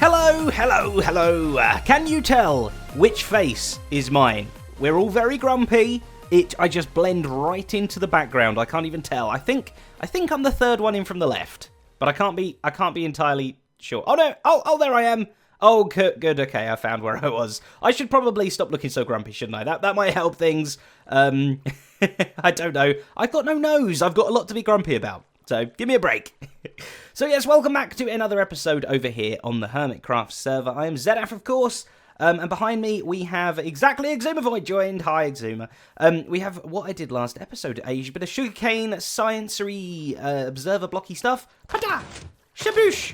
Hello, hello, hello. Can you tell which face is mine? We're all very grumpy. I just blend right into the background. I can't even tell. I think I'm the third one in from the left, but I can't be entirely sure. Oh no. Oh, there I am. Oh, good. Okay, I found where I was. I should probably stop looking so grumpy, shouldn't I? That might help things. I don't know. I've got no nose. I've got a lot to be grumpy about. So, give me a break. So, yes, welcome back to another episode over here on the Hermitcraft server. I am Zedaph, of course. And behind me, we have exactly Exumavoid joined. Hi, Exuma. We have what I did last episode, a bit of sugarcane, sciencery, observer blocky stuff. Pada! Shaboosh!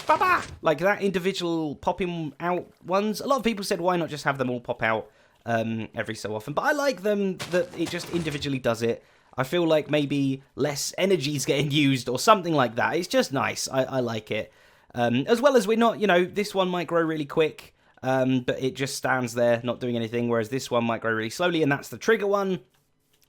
Baba! Like that, individual popping out ones. A lot of people said, why not just have them all pop out every so often? But I like them that it just individually does it. I feel like maybe less energy is getting used or something like that. It's just nice. I like it. As well as we're not, this one might grow really quick, but it just stands there not doing anything, whereas this one might grow really slowly, and that's the trigger one.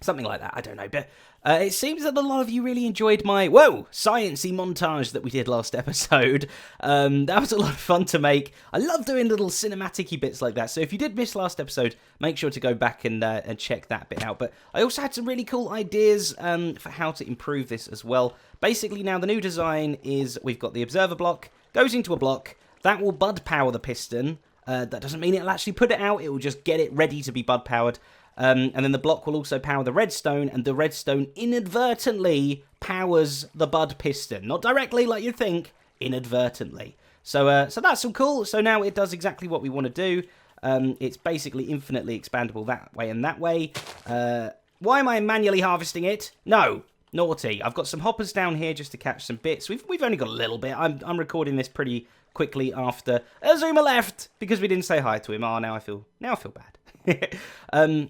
Something like that, I don't know. But it seems that a lot of you really enjoyed my, sciencey montage that we did last episode. That was a lot of fun to make. I love doing little cinematic-y bits like that. So if you did miss last episode, make sure to go back and check that bit out. But I also had some really cool ideas for how to improve this as well. Basically, now the new design is we've got the observer block, goes into a block, that will bud power the piston. That doesn't mean it'll actually put it out, it will just get it ready to be bud powered. And then the block will also power the redstone, and the redstone inadvertently powers the bud piston. Not directly like you'd think, inadvertently. So that's some cool. So now it does exactly what we want to do. It's basically infinitely expandable that way and that way. Why am I manually harvesting it? No, naughty. I've got some hoppers down here just to catch some bits. We've only got a little bit. I'm recording this pretty quickly after Azuma left because we didn't say hi to him. Oh, now I feel bad.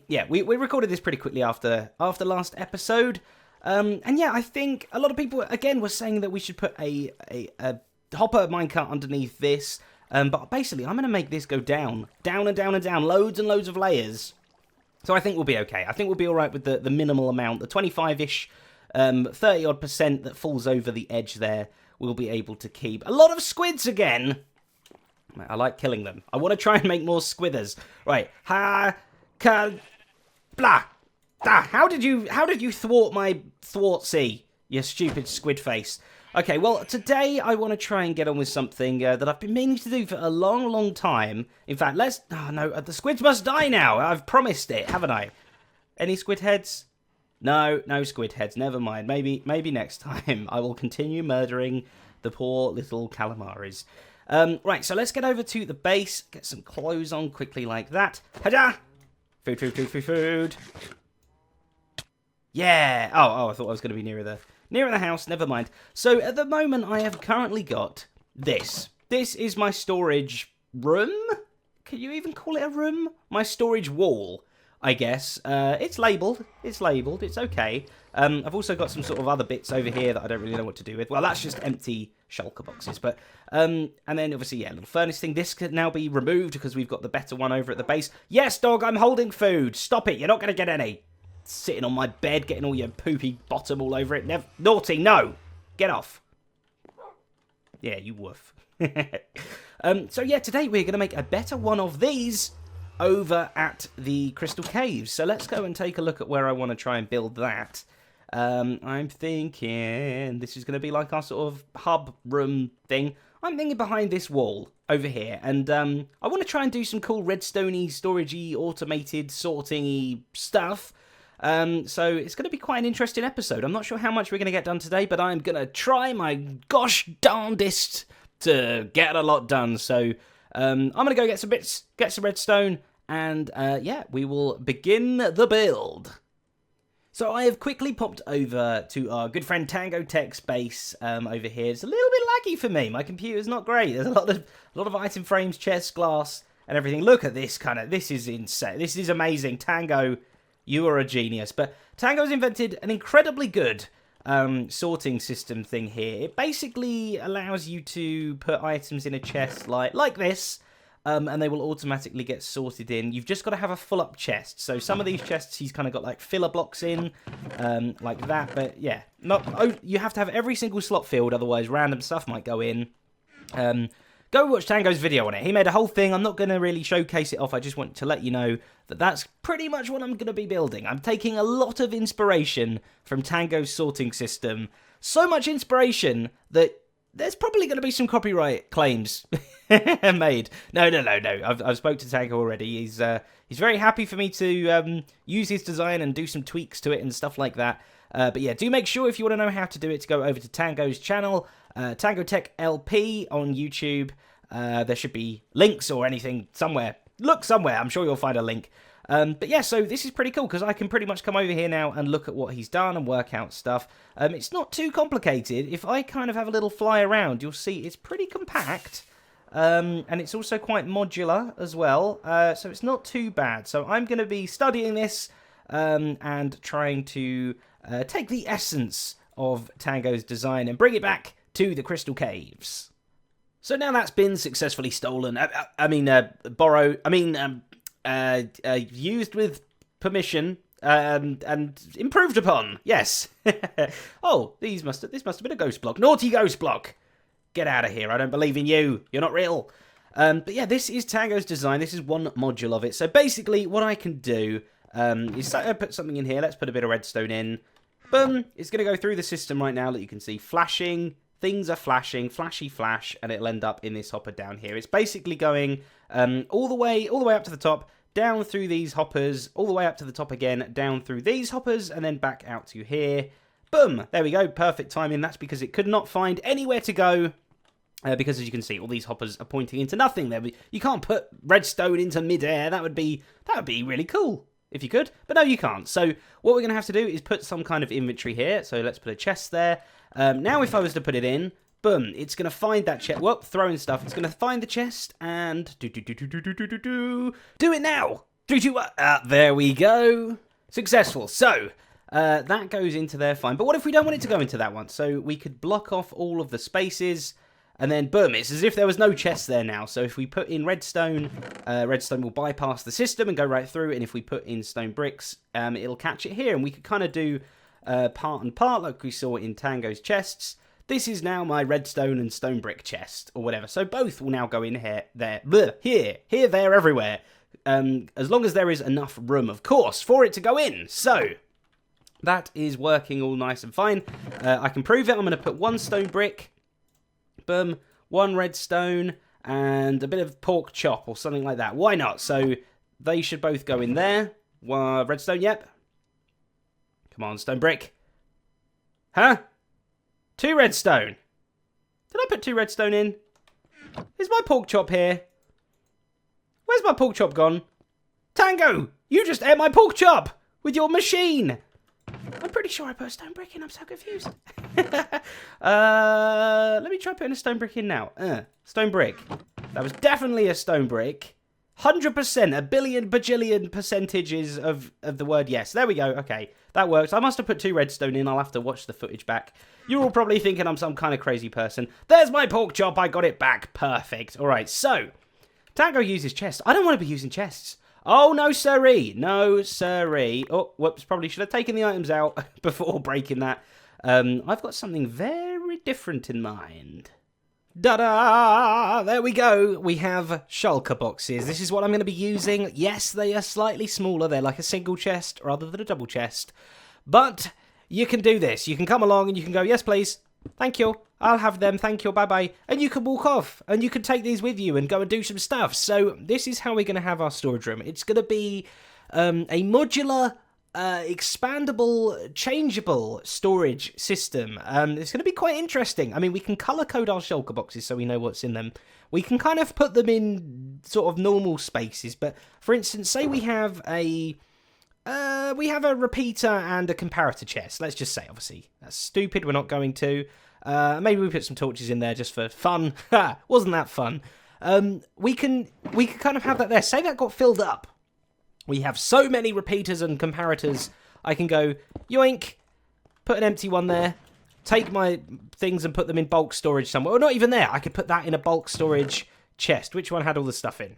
Yeah, we recorded this pretty quickly after last episode, and yeah, I think a lot of people again were saying that we should put a hopper minecart underneath this, but basically I'm going to make this go down and down and down, loads and loads of layers, so I think we'll be okay. I think we'll be alright with the minimal amount, the 25-ish, 30-odd% that falls over the edge there, we'll be able to keep. A lot of squids again. I like killing them. I want to try and make more squithers. Right. Blah. How did you thwart my thwartsy, you stupid squid face? Okay, well, today I want to try and get on with something that I've been meaning to do for a long, long time. In fact, the squids must die now. I've promised it, haven't I? Any squid heads? No squid heads. Never mind. Maybe next time I will continue murdering the poor little calamaris. Right, so let's get over to the base, get some clothes on quickly like that. Haja! Food. Yeah! Oh, I thought I was going to be nearer the house, never mind. So, at the moment, I have currently got this. This is my storage room? Can you even call it a room? My storage wall, I guess. It's labelled, it's okay. I've also got some sort of other bits over here that I don't really know what to do with. Well, that's just empty shulker boxes, but, and then obviously, yeah, a little furnace thing. This could now be removed because we've got the better one over at the base. Yes, dog, I'm holding food. Stop it, you're not going to get any. Sitting on my bed, getting all your poopy bottom all over it. Naughty, no. Get off. Yeah, you woof. So yeah, today we're going to make a better one of these over at the Crystal Caves. So let's go and take a look at where I want to try and build that. I'm thinking this is going to be like our sort of hub room thing. I'm thinking behind this wall over here. And I want to try and do some cool redstone-y, storage-y, automated, sorting-y stuff. So it's going to be quite an interesting episode. I'm not sure how much we're going to get done today, but I'm going to try my gosh darndest to get a lot done. So I'm going to go get some bits, get some redstone, and yeah, we will begin the build. So I have quickly popped over to our good friend Tango Tech's base over here. It's a little bit laggy for me. My computer's not great. There's a lot of item frames, chests, glass, and everything. Look at this this is insane. This is amazing. Tango, you are a genius. But Tango's invented an incredibly good sorting system thing here. It basically allows you to put items in a chest like this. And they will automatically get sorted in. You've just got to have a full-up chest. So some of these chests he's kind of got like filler blocks in, like that. But yeah, you have to have every single slot filled, otherwise random stuff might go in. go watch Tango's video on it. He made a whole thing. I'm not going to really showcase it off. I just want to let you know that that's pretty much what I'm going to be building. I'm taking a lot of inspiration from Tango's sorting system. So much inspiration that there's probably going to be some copyright claims made. No. I've spoke to Tango already. He's very happy for me to use his design and do some tweaks to it and stuff like that. But yeah, do make sure if you want to know how to do it to go over to Tango's channel, Tango Tech LP on YouTube. There should be links or anything somewhere. Look somewhere. I'm sure you'll find a link. But yeah, so this is pretty cool because I can pretty much come over here now and look at what he's done and work out stuff. It's not too complicated. If I kind of have a little fly around, you'll see it's pretty compact. And it's also quite modular as well. So it's not too bad. So I'm going to be studying this and trying to take the essence of Tango's design and bring it back to the Crystal Caves. So now that's been successfully stolen. Used with permission and improved upon. Yes. Oh, this must have been a ghost block. Naughty ghost block. Get out of here. I don't believe in you. You're not real. But yeah, this is Tango's design. This is one module of it. So basically, what I can do is put something in here. Let's put a bit of redstone in. Boom. It's going to go through the system right now that you can see flashing. Things are flashing, flashy flash, and it'll end up in this hopper down here. It's basically going all the way up to the top, down through these hoppers, all the way up to the top again, down through these hoppers, and then back out to here. Boom! There we go. Perfect timing. That's because it could not find anywhere to go. Because as you can see, all these hoppers are pointing into nothing. There, you can't put redstone into midair. That would be really cool if you could, but no, you can't. So what we're going to have to do is put some kind of inventory here. So let's put a chest there. Now if I was to put it in, boom, it's going to find that chest. Whoop, throwing stuff. It's going to find the chest and do it now. 3, 2, 1. There we go. Successful. So that goes into there fine. But what if we don't want it to go into that one? So we could block off all of the spaces. And then, boom, it's as if there was no chest there now. So if we put in redstone, redstone will bypass the system and go right through. And if we put in stone bricks, it'll catch it here. And we could kind of do part and part like we saw in Tango's chests. This is now my redstone and stone brick chest or whatever. So both will now go in here, there, everywhere. As long as there is enough room, of course, for it to go in. So that is working all nice and fine. I can prove it. I'm going to put one stone brick. Boom, one redstone, and a bit of pork chop or something like that. Why not? So they should both go in there. Redstone, yep. Come on, stone brick. Huh? 2 redstone. Did I put 2 redstone in? Is my pork chop here? Where's my pork chop gone? Tango, you just ate my pork chop with your machine. I'm pretty sure I put a stone brick in. I'm so confused. Let me try putting a stone brick in now. Stone brick. That was definitely a stone brick. 100%, a billion bajillion percentages of the word yes. There we go. Okay, that works. I must have put 2 redstone in. I'll have to watch the footage back. You're all probably thinking I'm some kind of crazy person. There's my pork chop. I got it back. Perfect. All right, so Tango uses chests. I don't want to be using chests. Oh, no, sirree. No, sirree. Oh, whoops. Probably should have taken the items out before breaking that. I've got something very different in mind. Da-da! There we go. We have shulker boxes. This is what I'm going to be using. Yes, they are slightly smaller. They're like a single chest rather than a double chest. But you can do this. You can come along and you can go, yes, please. Thank you. I'll have them. Thank you. Bye-bye. And you can walk off. And you can take these with you and go and do some stuff. So this is how we're going to have our storage room. It's going to be a modular, expandable, changeable storage system. It's going to be quite interesting. I mean, we can color code our shulker boxes so we know what's in them. We can kind of put them in sort of normal spaces. But for instance, say we have a repeater and a comparator chest. Let's just say, obviously, that's stupid. We're not going to. Maybe we put some torches in there just for fun. Wasn't that fun? We can kind of have that there. Say that got filled up. We have so many repeaters and comparators. I can go, yoink, put an empty one there, take my things and put them in bulk storage somewhere. Or not even there. I could put that in a bulk storage chest. Which one had all the stuff in?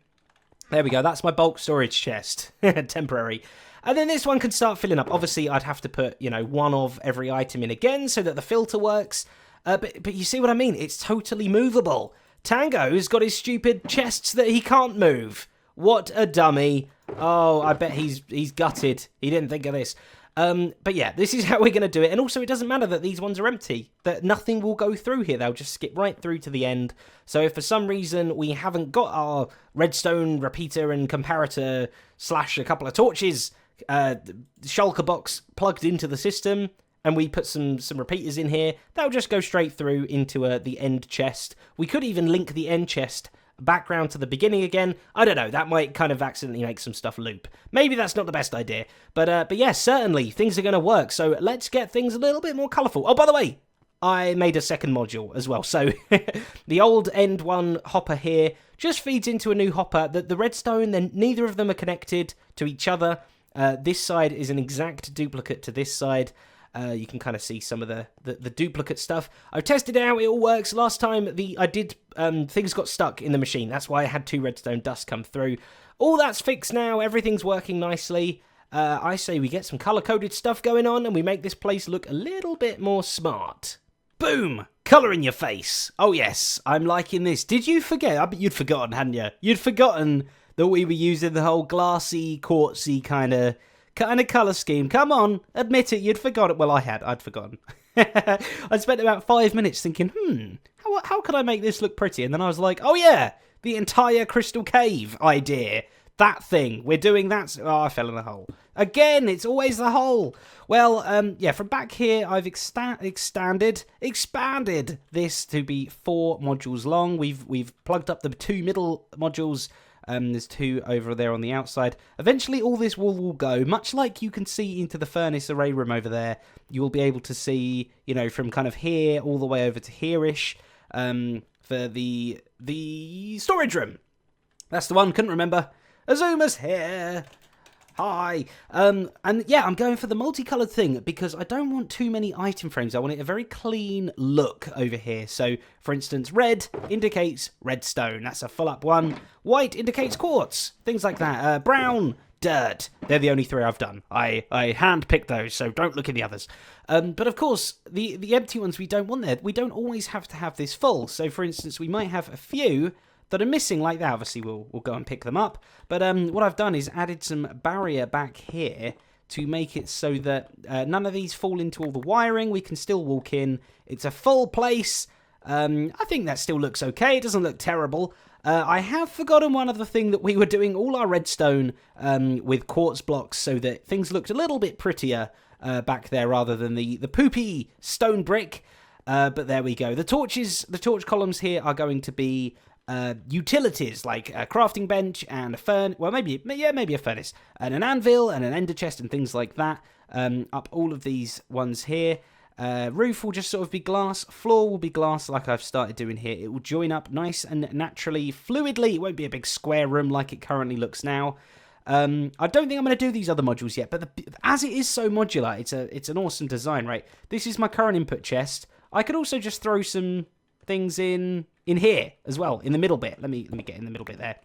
There we go. That's my bulk storage chest. Temporary. And then this one can start filling up. Obviously, I'd have to put, one of every item in again so that the filter works. But you see what I mean? It's totally movable. Tango's got his stupid chests that he can't move. What a dummy. Oh, I bet he's gutted. He didn't think of this. But yeah, this is how we're going to do it. And also, it doesn't matter that these ones are empty. That nothing will go through here. They'll just skip right through to the end. So if for some reason we haven't got our redstone repeater and comparator / a couple of torches shulker box plugged into the system, and we put some repeaters in here, they'll just go straight through into the end chest. We could even link the end chest back round to the beginning again. I don't know, that might kind of accidentally make some stuff loop. Maybe that's not the best idea. But yeah, certainly, things are going to work. So let's get things a little bit more colourful. Oh, by the way, I made a second module as well. So the old end one hopper here just feeds into a new hopper. The redstone, then neither of them are connected to each other. This side is an exact duplicate to this side. You can kind of see some of the duplicate stuff. I've tested it out, it all works. Last time things got stuck in the machine. That's why I had 2 redstone dust come through. All that's fixed now, everything's working nicely. I say we get some color-coded stuff going on and we make this place look a little bit more smart. Boom! Colour in your face. Oh yes, I'm liking this. Did you forget? I bet you'd forgotten, hadn't you? You'd forgotten that we were using the whole glassy, quartzy kind of colour scheme. Come on, admit it, you'd forgotten. Well, I'd forgotten. I spent about 5 minutes thinking, how could I make this look pretty? And then I was like, oh yeah, the entire crystal cave idea. That thing, we're doing that. Oh, I fell in the hole. Again, it's always the hole. Well, yeah, from back here, I've expanded this to be 4 modules long. We've plugged up the 2 middle modules. There's 2 over there on the outside. Eventually, all this wall will go, much like you can see into the furnace array room over there. You will be able to see, you know, from kind of here all the way over to here-ish for the storage room. That's the one, couldn't remember. Azuma's here. Hi. And yeah, I'm going for the multicolored thing because I don't want too many item frames. I want it a very clean look over here. So, for instance, red indicates redstone. That's a full up one. White indicates quartz. Things like that. Brown, dirt. They're the only 3 I've done. I hand-picked those, so don't look in the others. But of course, the empty ones we don't want there. We don't always have to have this full. So, for instance, we might have a few that are missing like that. Obviously, we'll go and pick them up. But what I've done is added some barrier back here to make it so that none of these fall into all the wiring. We can still walk in. It's a full place. I think that still looks okay. It doesn't look terrible. I have forgotten one other thing, that we were doing all our redstone with quartz blocks so that things looked a little bit prettier back there rather than the poopy stone brick. But there we go. The torch columns here are going to be utilities like a crafting bench and a furnace. Well, maybe a furnace and an anvil and an ender chest and things like that. Up all of these ones here. Roof will just sort of be glass. Floor will be glass, like I've started doing here. It will join up nice and naturally, fluidly. It won't be a big square room like it currently looks now. I don't think I'm going to do these other modules yet, but as it is so modular, it's an awesome design, right? This is my current input chest. I could also just throw some things in here as well, in the middle bit. Let me get in the middle bit there.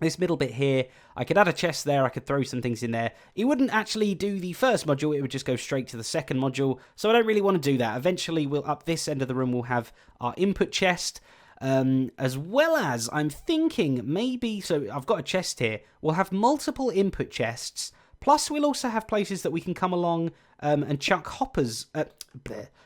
This middle bit here, I could add a chest there, I could throw some things in there. It wouldn't actually do the first module, it would just go straight to the second module, so I don't really want to do that. Eventually, up this end of the room, we'll have our input chest, as well as, I'm thinking, maybe, so I've got a chest here, we'll have multiple input chests, plus we'll also have places that we can come along and chuck hoppers,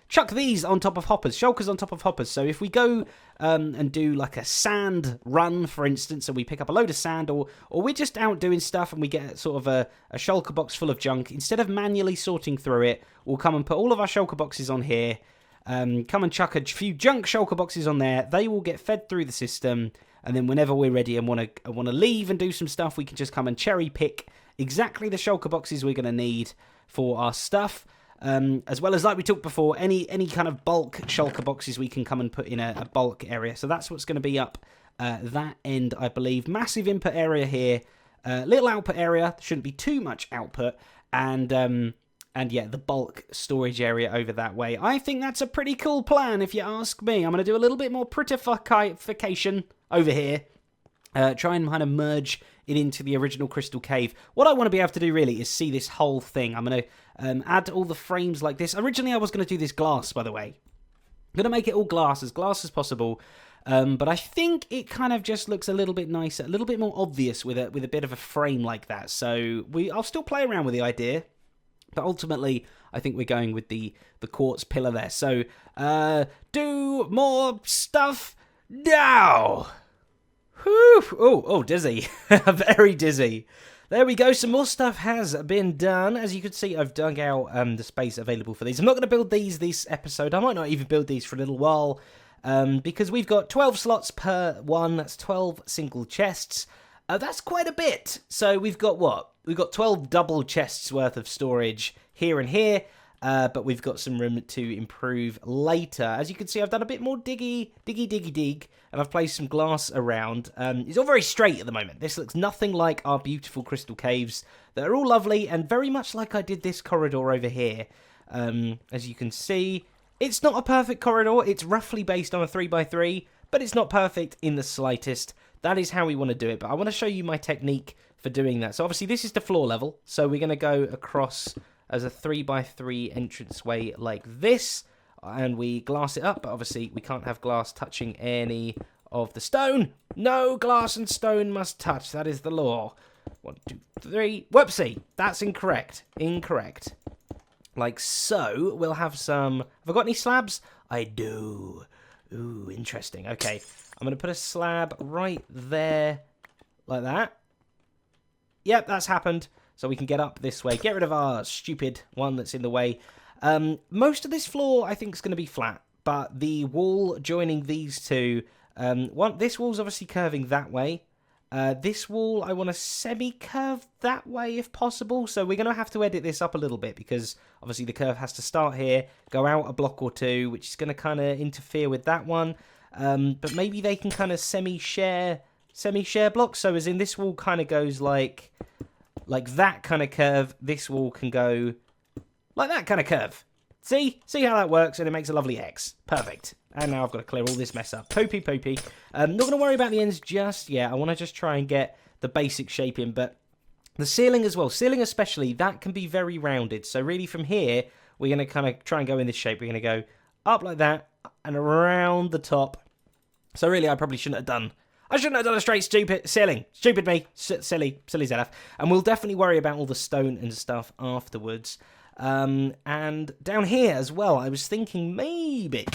chuck these on top of hoppers, shulkers on top of hoppers. So if we go and do like a sand run, for instance, and we pick up a load of sand, or we're just out doing stuff and we get sort of a shulker box full of junk, instead of manually sorting through it, we'll come and put all of our shulker boxes on here, come and chuck a few junk shulker boxes on there. They will get fed through the system, and then whenever we're ready and want to leave and do some stuff, we can just come and cherry pick exactly the shulker boxes we're going to need for our stuff. As well as, like we talked before, any kind of bulk shulker boxes we can come and put in a bulk area. So that's what's going to be up that end, I believe. Massive input area here, little output area. Shouldn't be too much output, and yeah, the bulk storage area over that way. I think that's a pretty cool plan, if you ask me. I'm going to do a little bit more prettification over here. Try and kind of merge it into the original crystal cave. What I want to be able to do really is see this whole thing. I'm going to add all the frames like this. Originally I was going to do this glass, by the way. going to make it all glass as possible. But I think it kind of just looks a little bit nicer, a little bit more obvious with a bit of a frame like that. So I'll still play around with the idea, but ultimately I think we're going with the quartz pillar there. So do more stuff now. Whew. Oh, dizzy. Very dizzy. There we go. Some more stuff has been done. As you can see, I've dug out the space available for these. I'm not going to build these this episode. I might not even build these for a little while. Because we've got 12 slots per one, that's 12 single chests. That's quite a bit. So we've got what? We've got 12 double chests worth of storage here and here, but we've got some room to improve later. As you can see, I've done a bit more diggy, and I've placed some glass around. It's all very straight at the moment. This looks nothing like our beautiful crystal caves. They're all lovely, and very much like I did this corridor over here. As you can see, it's not a perfect corridor. It's roughly based on a 3x3, but it's not perfect in the slightest. That is how we want to do it, but I want to show you my technique for doing that. So obviously this is the floor level, so we're going to go across as a 3x3 entranceway like this, and we glass it up, but obviously we can't have glass touching any of the stone. No glass and stone must touch. That is the law. 1, 2, 3. Whoopsie. That's incorrect. Incorrect. Like so. We'll have some... Have I got any slabs? I do. Ooh, interesting. Okay. I'm going to put a slab right there. Like that. Yep, that's happened. So we can get up this way. Get rid of our stupid one that's in the way. Most of this floor, I think, is going to be flat. But the wall joining these two... this wall's obviously curving that way. This wall, I want to semi-curve that way if possible. So we're going to have to edit this up a little bit because obviously the curve has to start here, go out a block or two, which is going to kind of interfere with that one. But maybe they can kind of semi-share blocks. So as in this wall kind of goes like that kind of curve. This wall can go like that kind of curve. See how that works, and it makes a lovely X. Perfect. And now I've got to clear all this mess up. Poopy. Not going to worry about the ends just yet. I want to just try and get the basic shape in. But the ceiling as well, ceiling especially, that can be very rounded. So really from here, we're going to kind of try and go in this shape. We're going to go up like that and around the top. So really, I probably shouldn't have done... I shouldn't have done a straight ceiling. Stupid me. Silly Zedaph. And we'll definitely worry about all the stone and stuff afterwards. And down here as well, I was thinking maybe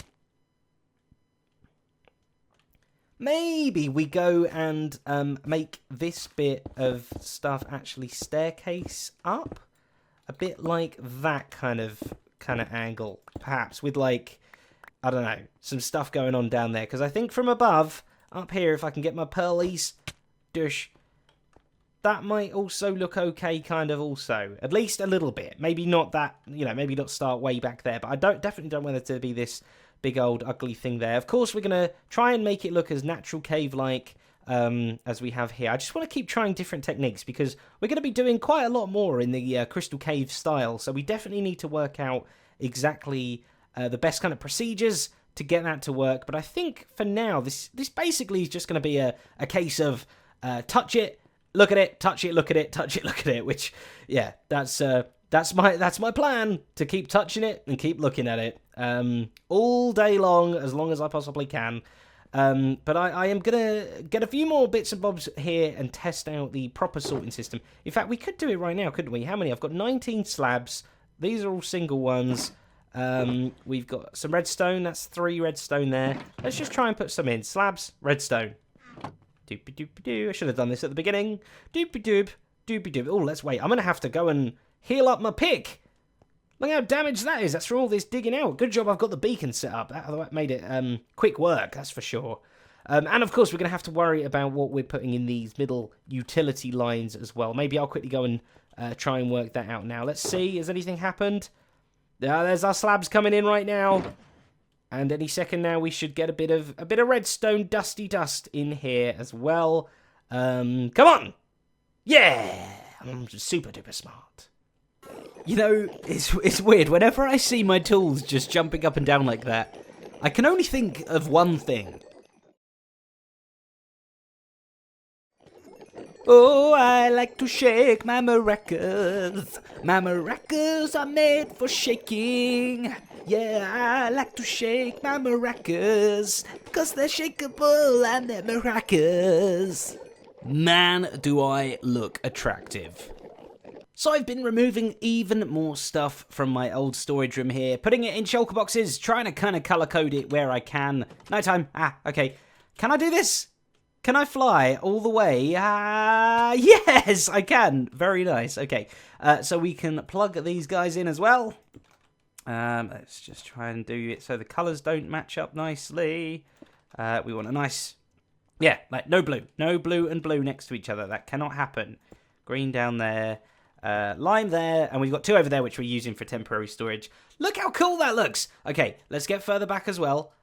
we go and make this bit of stuff actually staircase up, a bit like that kind of angle, perhaps with like, I don't know, some stuff going on down there. Because I think from above, up here, if I can get my pearlies, dush, that might also look okay, kind of also. At least a little bit. Maybe not that, maybe not start way back there. But I definitely don't want it to be this big old ugly thing there. Of course, we're going to try and make it look as natural cave-like as we have here. I just want to keep trying different techniques because we're going to be doing quite a lot more in the crystal cave style. So we definitely need to work out exactly the best kind of procedures to get that to work. But I think for now, this basically is just going to be a case of touch it, look at it, touch it, look at it, touch it, look at it. Which, yeah, that's my plan, to keep touching it and keep looking at it all day long as I possibly can. But I am going to get a few more bits and bobs here and test out the proper sorting system. In fact, we could do it right now, couldn't we? How many? I've got 19 slabs. These are all single ones. We've got some redstone. That's 3 redstone there. Let's just try and put some in. Slabs, redstone. Doopy-doopy-doo. I should have done this at the beginning. Doopy-doop, doopy-doop. Oh, let's wait. I'm going to have to go and heal up my pick. Look how damaged that is. That's from all this digging out. Good job I've got the beacon set up. That made it quick work, that's for sure. And of course, we're going to have to worry about what we're putting in these middle utility lines as well. Maybe I'll quickly go and try and work that out now. Let's see. Has anything happened? There's our slabs coming in right now. And any second now, we should get a bit of redstone dusty dust in here as well. Come on! Yeah! I'm super duper smart. It's weird. Whenever I see my tools just jumping up and down like that, I can only think of one thing. Oh, I like to shake my maracas. My maracas are made for shaking. Yeah, I like to shake my maracas, 'cause they're shakeable and they're maracas. Man, do I look attractive. So I've been removing even more stuff from my old storage room here, putting it in shulker boxes, trying to kind of color code it where I can. Nighttime. Okay. Can I do this? Can I fly all the way? Yes, I can. Very nice. Okay. So we can plug these guys in as well. Let's just try and do it so the colors don't match up nicely. We want a nice... Yeah, like no blue. No blue and blue next to each other. That cannot happen. Green down there. Lime there, and we've got 2 over there which we're using for temporary storage. Look how cool that looks. Okay, let's get further back as well.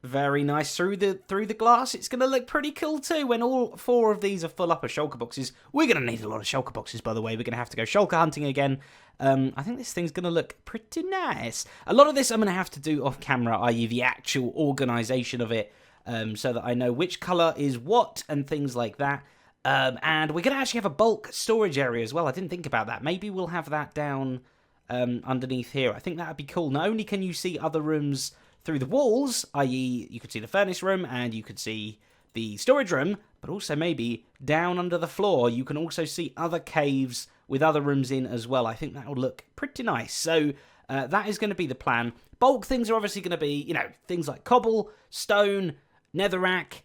Very nice. Through the glass, it's going to look pretty cool too when all 4 of these are full up of shulker boxes. We're going to need a lot of shulker boxes, by the way. We're going to have to go shulker hunting again. I think this thing's going to look pretty nice. A lot of this I'm going to have to do off camera, i.e. the actual organisation of it, so that I know which colour is what and things like that. And we're going to actually have a bulk storage area as well. I didn't think about that. Maybe we'll have that down underneath here. I think that would be cool. Not only can you see other rooms through the walls, i.e. you could see the furnace room and you could see the storage room, but also maybe down under the floor you can also see other caves with other rooms in as well. I think that will look pretty nice. So that is going to be the plan. Bulk things are obviously going to be, you know, things like cobble, stone, netherrack,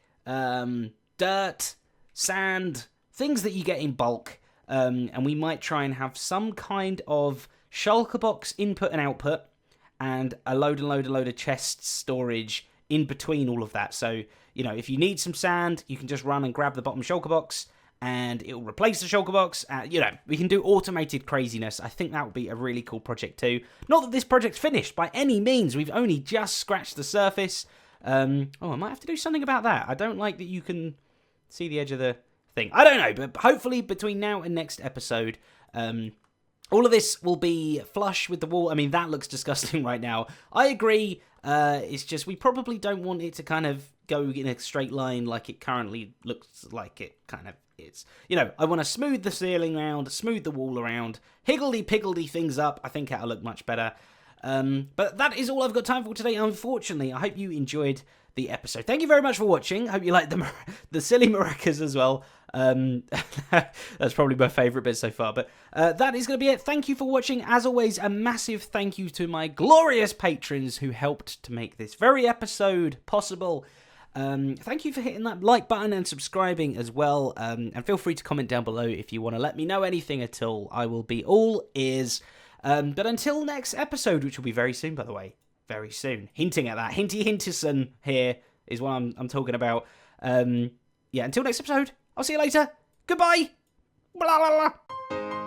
dirt, sand, things that you get in bulk, and we might try and have some kind of shulker box input and output, and a load of chests storage in between all of that. So, you know, if you need some sand, you can just run and grab the bottom shulker box, and it will replace the shulker box. You know, we can do automated craziness. I think that would be a really cool project too. Not that this project's finished by any means. We've only just scratched the surface. I might have to do something about that. I don't like that you can see the edge of the thing. I don't know, but hopefully between now and next episode, all of this will be flush with the wall. I mean, that looks disgusting right now. I agree. It's just we probably don't want it to kind of go in a straight line like it currently looks like it kind of is. You know, I want to smooth the ceiling around, smooth the wall around, higgledy-piggledy things up. I think that'll look much better. But that is all I've got time for today, unfortunately. I hope you enjoyed the episode. Thank you very much for watching. Hope you liked the silly maracas as well. That's probably my favourite bit so far. But that is going to be it. Thank you for watching. As always, a massive thank you to my glorious patrons who helped to make this very episode possible. Thank you for hitting that like button and subscribing as well. And feel free to comment down below if you want to let me know anything at all. I will be all ears. But until next episode, which will be very soon, by the way. Very soon. Hinting at that. Hinty Hinterson here is what I'm talking about. Yeah, until next episode, I'll see you later. Goodbye. Blah, blah, blah.